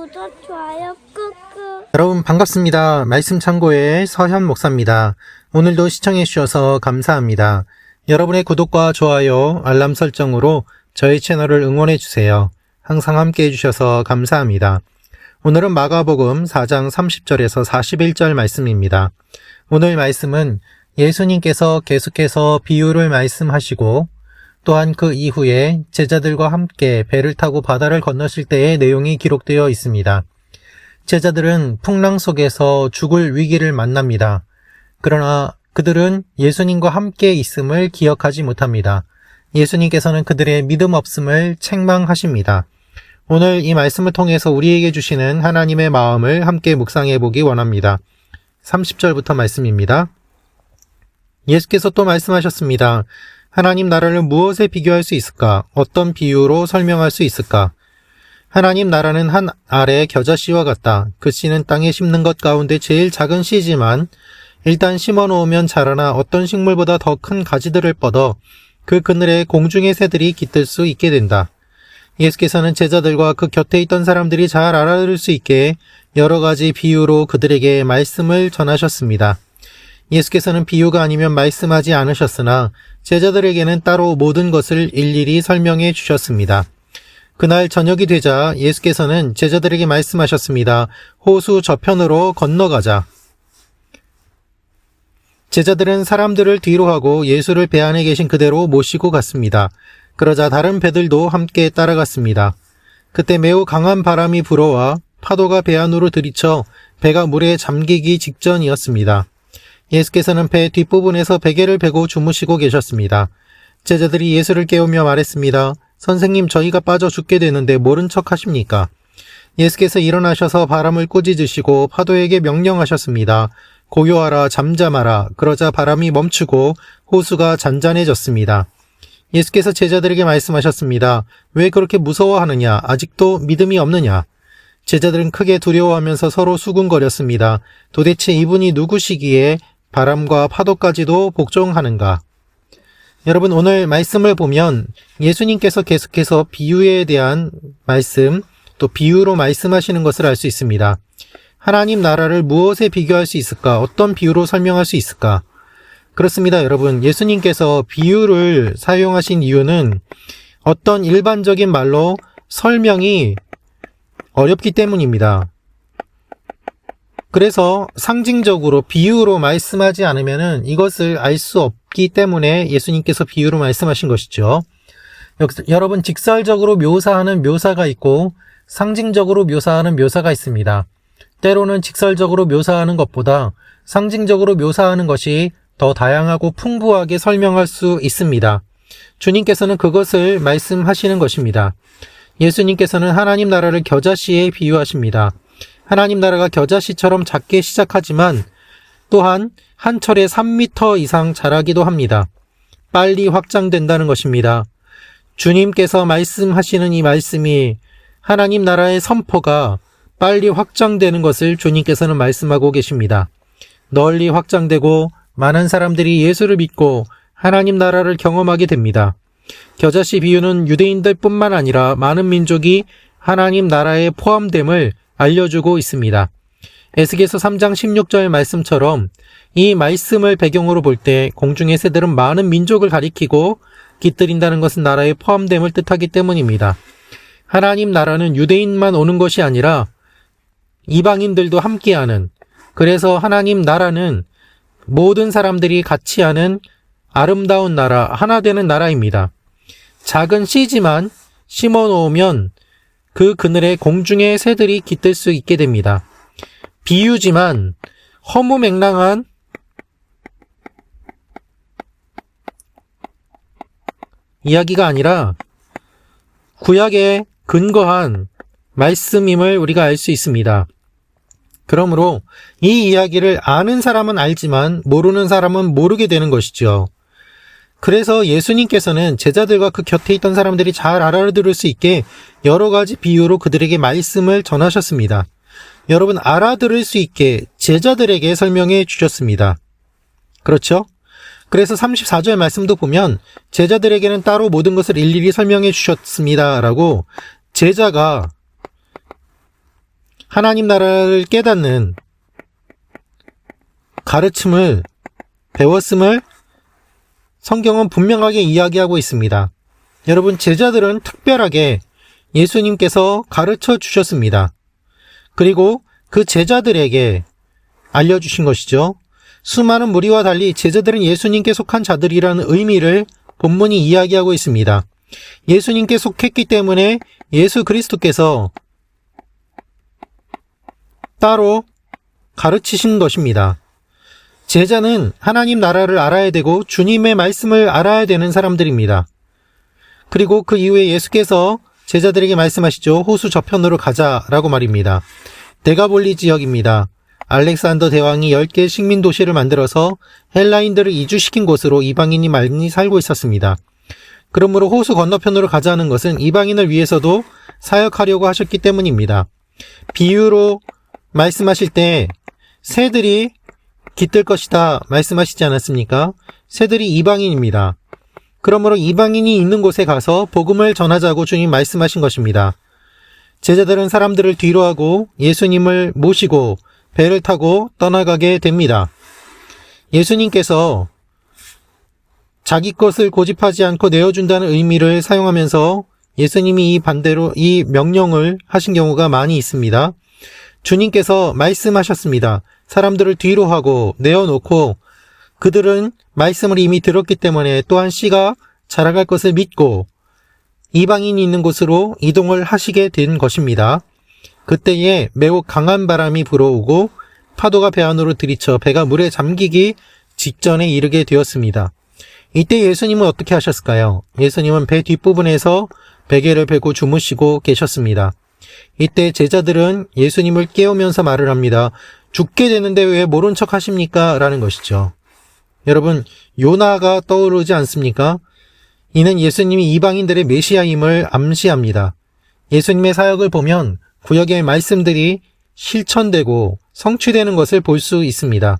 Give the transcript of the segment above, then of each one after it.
구독, 좋아요 꾹꾹. 여러분 반갑습니다. 말씀 창고의 서현 목사입니다. 오늘도 시청해 주셔서 감사합니다. 여러분의 구독과 좋아요, 알람 설정으로 저희 채널을 응원해 주세요. 항상 함께 해주셔서 감사합니다. 오늘은 마가복음 4장 30절에서 41절 말씀입니다. 오늘 말씀은 예수님께서 계속해서 비유를 말씀하시고 또한 그 이후에 제자들과 함께 배를 타고 바다를 건너실 때의 내용이 기록되어 있습니다. 제자들은 풍랑 속에서 죽을 위기를 만납니다. 그러나 그들은 예수님과 함께 있음을 기억하지 못합니다. 예수님께서는 그들의 믿음 없음을 책망하십니다. 오늘 이 말씀을 통해서 우리에게 주시는 하나님의 마음을 함께 묵상해 보기 원합니다. 30절부터 말씀입니다. 예수께서 또 말씀하셨습니다. 하나님 나라를 무엇에 비교할 수 있을까? 어떤 비유로 설명할 수 있을까? 하나님 나라는 한 알의 겨자씨와 같다. 그 씨는 땅에 심는 것 가운데 제일 작은 씨지만 일단 심어놓으면 자라나 어떤 식물보다 더 큰 가지들을 뻗어 그 그늘에 공중의 새들이 깃들 수 있게 된다. 예수께서는 제자들과 그 곁에 있던 사람들이 잘 알아들을 수 있게 여러 가지 비유로 그들에게 말씀을 전하셨습니다. 예수께서는 비유가 아니면 말씀하지 않으셨으나 제자들에게는 따로 모든 것을 일일이 설명해 주셨습니다. 그날 저녁이 되자 예수께서는 제자들에게 말씀하셨습니다. 호수 저편으로 건너가자. 제자들은 사람들을 뒤로 하고 예수를 배 안에 계신 그대로 모시고 갔습니다. 그러자 다른 배들도 함께 따라갔습니다. 그때 매우 강한 바람이 불어와 파도가 배 안으로 들이쳐 배가 물에 잠기기 직전이었습니다. 예수께서는 배 뒷부분에서 베개를 베고 주무시고 계셨습니다. 제자들이 예수를 깨우며 말했습니다. 선생님, 저희가 빠져 죽게 되는데 모른 척 하십니까? 예수께서 일어나셔서 바람을 꾸짖으시고 파도에게 명령하셨습니다. 고요하라, 잠잠하라. 그러자 바람이 멈추고 호수가 잔잔해졌습니다. 예수께서 제자들에게 말씀하셨습니다. 왜 그렇게 무서워하느냐? 아직도 믿음이 없느냐? 제자들은 크게 두려워하면서 서로 수군거렸습니다. 도대체 이분이 누구시기에 바람과 파도까지도 복종하는가? 여러분, 오늘 말씀을 보면 예수님께서 계속해서 비유에 대한 말씀, 또 비유로 말씀하시는 것을 알 수 있습니다. 하나님 나라를 무엇에 비교할 수 있을까? 어떤 비유로 설명할 수 있을까? 그렇습니다, 여러분. 예수님께서 비유를 사용하신 이유는 어떤 일반적인 말로 설명이 어렵기 때문입니다. 그래서 상징적으로 비유로 말씀하지 않으면 이것을 알 수 없기 때문에 예수님께서 비유로 말씀하신 것이죠. 여러분, 직설적으로 묘사하는 묘사가 있고 상징적으로 묘사하는 묘사가 있습니다. 때로는 직설적으로 묘사하는 것보다 상징적으로 묘사하는 것이 더 다양하고 풍부하게 설명할 수 있습니다. 주님께서는 그것을 말씀하시는 것입니다. 예수님께서는 하나님 나라를 겨자씨에 비유하십니다. 하나님 나라가 겨자씨처럼 작게 시작하지만 또한 한 철에 3m 이상 자라기도 합니다. 빨리 확장된다는 것입니다. 주님께서 말씀하시는 이 말씀이 하나님 나라의 선포가 빨리 확장되는 것을 주님께서는 말씀하고 계십니다. 널리 확장되고 많은 사람들이 예수를 믿고 하나님 나라를 경험하게 됩니다. 겨자씨 비유는 유대인들 뿐만 아니라 많은 민족이 하나님 나라에 포함됨을 알려주고 있습니다. 에스겔서 3장 16절 말씀처럼 이 말씀을 배경으로 볼 때 공중의 새들은 많은 민족을 가리키고 깃들인다는 것은 나라에 포함됨을 뜻하기 때문입니다. 하나님 나라는 유대인만 오는 것이 아니라 이방인들도 함께하는, 그래서 하나님 나라는 모든 사람들이 같이 하는 아름다운 나라, 하나 되는 나라입니다. 작은 씨지만 심어놓으면 그 그늘에 공중의 새들이 깃들 수 있게 됩니다. 비유지만 허무맹랑한 이야기가 아니라 구약에 근거한 말씀임을 우리가 알 수 있습니다. 그러므로 이 이야기를 아는 사람은 알지만 모르는 사람은 모르게 되는 것이죠. 그래서 예수님께서는 제자들과 그 곁에 있던 사람들이 잘 알아들을 수 있게 여러 가지 비유로 그들에게 말씀을 전하셨습니다. 여러분, 알아들을 수 있게 제자들에게 설명해 주셨습니다. 그렇죠? 그래서 34절 말씀도 보면 제자들에게는 따로 모든 것을 일일이 설명해 주셨습니다 라고 제자가 하나님 나라를 깨닫는 가르침을 배웠음을 성경은 분명하게 이야기하고 있습니다. 여러분, 제자들은 특별하게 예수님께서 가르쳐 주셨습니다. 그리고 그 제자들에게 알려주신 것이죠. 수많은 무리와 달리 제자들은 예수님께 속한 자들이라는 의미를 본문이 이야기하고 있습니다. 예수님께 속했기 때문에 예수 그리스도께서 따로 가르치신 것입니다. 제자는 하나님 나라를 알아야 되고 주님의 말씀을 알아야 되는 사람들입니다. 그리고 그 이후에 예수께서 제자들에게 말씀하시죠. 호수 저편으로 가자라고 말입니다. 데가볼리 지역입니다. 알렉산더 대왕이 10개 식민 도시를 만들어서 헬라인들을 이주시킨 곳으로 이방인이 많이 살고 있었습니다. 그러므로 호수 건너편으로 가자는 것은 이방인을 위해서도 사역하려고 하셨기 때문입니다. 비유로 말씀하실 때 새들이 깃들 것이다 말씀하시지 않았습니까? 새들이 이방인입니다. 그러므로 이방인이 있는 곳에 가서 복음을 전하자고 주님 말씀하신 것입니다. 제자들은 사람들을 뒤로하고 예수님을 모시고 배를 타고 떠나가게 됩니다. 예수님께서 자기 것을 고집하지 않고 내어준다는 의미를 사용하면서 예수님이 이 반대로 이 명령을 하신 경우가 많이 있습니다. 주님께서 말씀하셨습니다. 사람들을 뒤로 하고 내어놓고 그들은 말씀을 이미 들었기 때문에 또한 씨가 자라갈 것을 믿고 이방인이 있는 곳으로 이동을 하시게 된 것입니다. 그때에 매우 강한 바람이 불어오고 파도가 배 안으로 들이쳐 배가 물에 잠기기 직전에 이르게 되었습니다. 이때 예수님은 어떻게 하셨을까요? 예수님은 배 뒷부분에서 베개를 베고 주무시고 계셨습니다. 이때 제자들은 예수님을 깨우면서 말을 합니다. 죽게 되는데 왜 모른 척 하십니까? 라는 것이죠. 여러분, 요나가 떠오르지 않습니까? 이는 예수님이 이방인들의 메시아임을 암시합니다. 예수님의 사역을 보면 구약의 말씀들이 실천되고 성취되는 것을 볼 수 있습니다.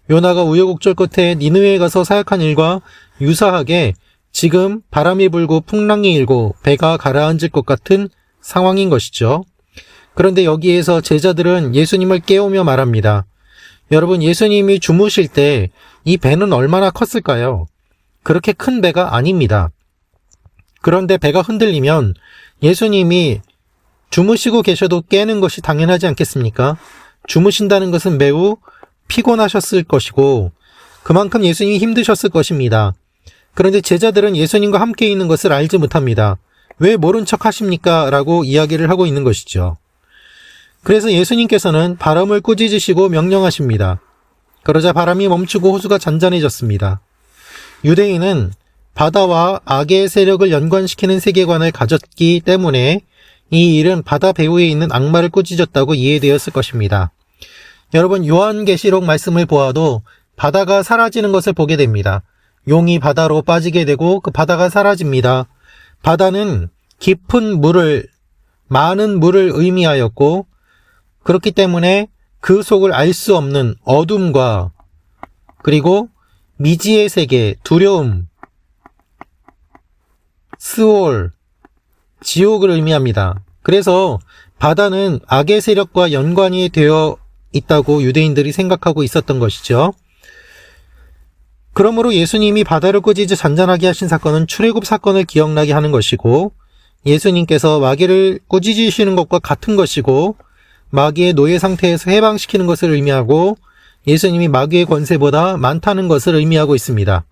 요나가 우여곡절 끝에 니느웨에 가서 사역한 일과 유사하게 지금 바람이 불고 풍랑이 일고 배가 가라앉을 것 같은 상황인 것이죠. 그런데 여기에서 제자들은 예수님을 깨우며 말합니다. 여러분, 예수님이 주무실 때 이 배는 얼마나 컸을까요? 그렇게 큰 배가 아닙니다. 그런데 배가 흔들리면 예수님이 주무시고 계셔도 깨는 것이 당연하지 않겠습니까? 주무신다는 것은 매우 피곤하셨을 것이고 그만큼 예수님이 힘드셨을 것입니다. 그런데 제자들은 예수님과 함께 있는 것을 알지 못합니다. 왜 모른 척 하십니까? 라고 이야기를 하고 있는 것이죠. 그래서 예수님께서는 바람을 꾸짖으시고 명령하십니다. 그러자 바람이 멈추고 호수가 잔잔해졌습니다. 유대인은 바다와 악의 세력을 연관시키는 세계관을 가졌기 때문에 이 일은 바다 배후에 있는 악마를 꾸짖었다고 이해되었을 것입니다. 여러분, 요한계시록 말씀을 보아도 바다가 사라지는 것을 보게 됩니다. 용이 바다로 빠지게 되고 그 바다가 사라집니다. 바다는 깊은 물을, 많은 물을 의미하였고 그렇기 때문에 그 속을 알 수 없는 어둠과 그리고 미지의 세계, 두려움, 스올, 지옥을 의미합니다. 그래서 바다는 악의 세력과 연관이 되어 있다고 유대인들이 생각하고 있었던 것이죠. 그러므로 예수님이 바다를 꾸짖어 잔잔하게 하신 사건은 출애굽 사건을 기억나게 하는 것이고 예수님께서 마귀를 꾸짖으시는 것과 같은 것이고 마귀의 노예 상태에서 해방시키는 것을 의미하고 예수님이 마귀의 권세보다 많다는 것을 의미하고 있습니다.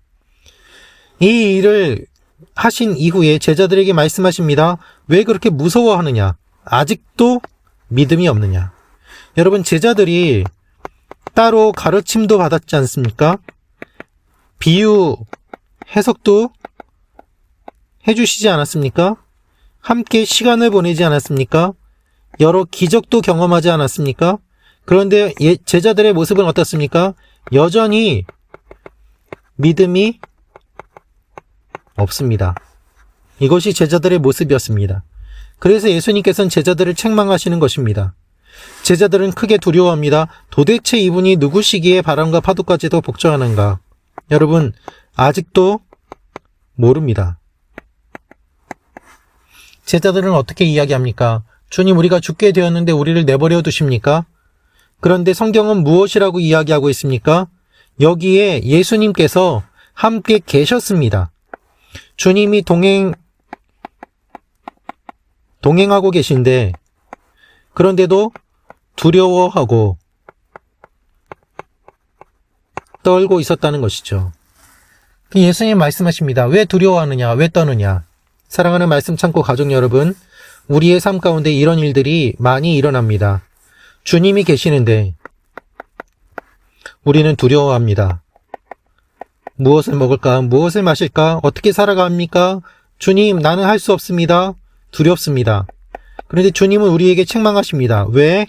이 일을 하신 이후에 제자들에게 말씀하십니다. 왜 그렇게 무서워하느냐? 아직도 믿음이 없느냐? 여러분, 제자들이 따로 가르침도 받았지 않습니까? 비유, 해석도 해주시지 않았습니까? 함께 시간을 보내지 않았습니까? 여러 기적도 경험하지 않았습니까? 그런데 제자들의 모습은 어떻습니까? 여전히 믿음이 없습니다. 이것이 제자들의 모습이었습니다. 그래서 예수님께서는 제자들을 책망하시는 것입니다. 제자들은 크게 두려워합니다. 도대체 이분이 누구시기에 바람과 파도까지도 복종하는가? 여러분, 아직도 모릅니다. 제자들은 어떻게 이야기합니까? 주님, 우리가 죽게 되었는데 우리를 내버려 두십니까? 그런데 성경은 무엇이라고 이야기하고 있습니까? 여기에 예수님께서 함께 계셨습니다. 주님이 동행하고 계신데, 그런데도 두려워하고 떨고 있었다는 것이죠. 예수님 말씀하십니다. 왜 두려워하느냐? 왜 떠느냐? 사랑하는 말씀 창고 가족 여러분, 우리의 삶 가운데 이런 일들이 많이 일어납니다. 주님이 계시는데 우리는 두려워합니다. 무엇을 먹을까? 무엇을 마실까? 어떻게 살아갑니까? 주님, 나는 할 수 없습니다. 두렵습니다. 그런데 주님은 우리에게 책망하십니다. 왜?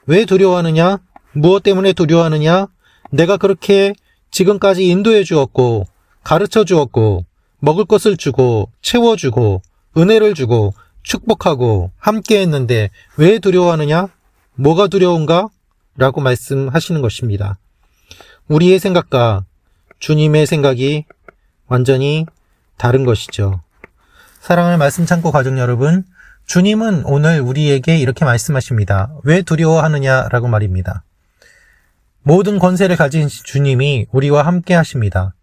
왜 두려워하느냐? 무엇 때문에 두려워하느냐? 내가 그렇게 지금까지 인도해 주었고, 가르쳐 주었고, 먹을 것을 주고, 채워주고, 은혜를 주고, 축복하고, 함께 했는데 왜 두려워하느냐? 뭐가 두려운가? 라고 말씀하시는 것입니다. 우리의 생각과 주님의 생각이 완전히 다른 것이죠. 사랑하는 말씀 창고 가족 여러분, 주님은 오늘 우리에게 이렇게 말씀하십니다. 왜 두려워하느냐라고 말입니다. 모든 권세를 가진 주님이 우리와 함께 하십니다.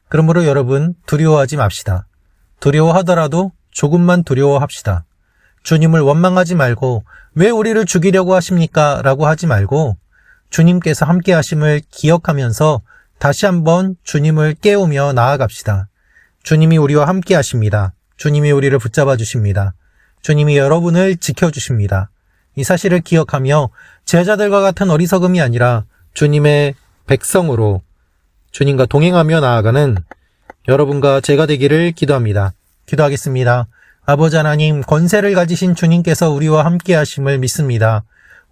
그러므로 여러분, 두려워하지 맙시다. 두려워하더라도 조금만 두려워합시다. 주님을 원망하지 말고 왜 우리를 죽이려고 하십니까? 라고 하지 말고 주님께서 함께 하심을 기억하면서 다시 한번 주님을 깨우며 나아갑시다. 주님이 우리와 함께 하십니다. 주님이 우리를 붙잡아 주십니다. 주님이 여러분을 지켜주십니다. 이 사실을 기억하며 제자들과 같은 어리석음이 아니라 주님의 백성으로 주님과 동행하며 나아가는 여러분과 제가 되기를 기도합니다. 기도하겠습니다. 아버지 하나님, 권세를 가지신 주님께서 우리와 함께 하심을 믿습니다.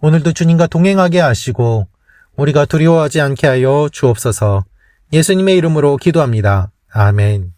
오늘도 주님과 동행하게 하시고 우리가 두려워하지 않게 하여 주옵소서. 예수님의 이름으로 기도합니다. 아멘.